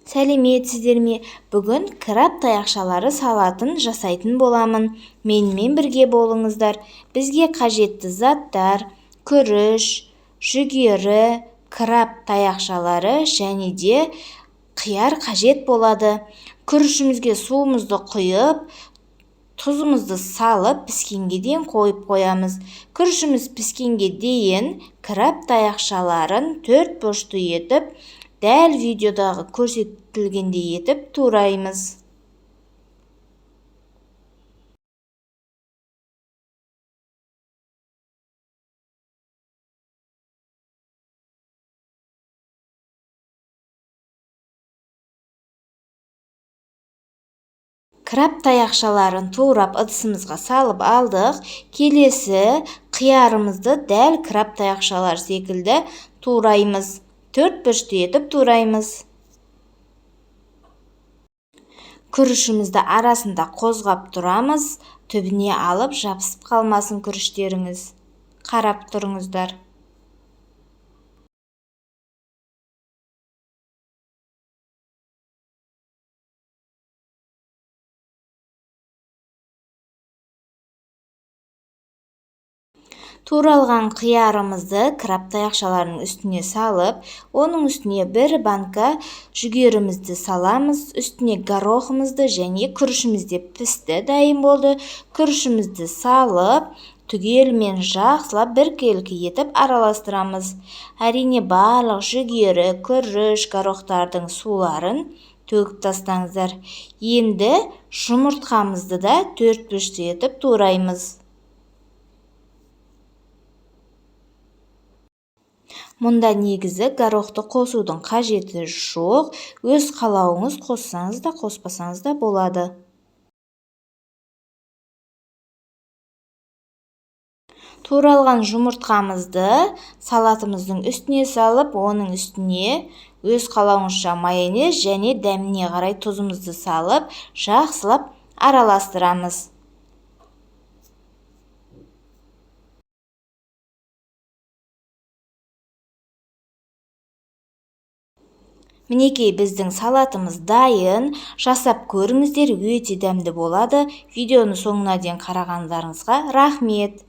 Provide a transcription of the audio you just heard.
Сәлеметсіздер ме? Бүгін краб таяқшалары салатын жасайтын боламын. Менімен бірге болыңыздар. Бізге қажетті заттар: күріш, жүгері, краб таяқшалары және де қияр қажет болады. Күрішімізге суымызды құйып, тұзымызды салып, піскенге дейін қойып қоямыз. Күрішіміз піскенге дейін краб таяқшаларын 4 бұрышты етіп, дәл видеодағы көрсетілгендей етіп тураймыз. Краб таяқшаларын турап ыдысымызға салып алдық. Келесі қиярымызды дәл краб таяқшалар секілді тураймыз. 4 бұрышты етіп тураймыз. Күрішімізді арасында қозғап тұрамыз. Түбіне алып жабысып қалмасын күріштеріңіз. Қарап тұрыңыздар. Туралған қиярымызды краб таяқшаларының үстіне салып, оның үстіне бір банка жүгерімізді саламыз, үстіне горохымызды және күрішімізде пісті, дайын болды. Күрішімізді салып, түгелмен жақсылап біркелкі етіп араластырамыз. Әрине барлық жүгері, күріш, горохтардың суларын төгіп тастаңыздар. Енді жұмыртқамызды да 4 бұрышты етіп тураймыз. Мұнда негізі горохты қосудың қажеті жоқ. Өз қалауыңыз қоссаңыз да, қоспасаңыз да болады. Туралған жұмыртқамызды салатымыздың үстіне салып, оның үстіне өз қалауыңызша майонез және дәміне қарай тұзымызды салып, жақсылап араластырамыз. Мінекей, біздің салатымыз дайын. Жасап көріңіздер, өте дәмді болады. Видеоны соңына дейін қарағандарыңызға рахмет.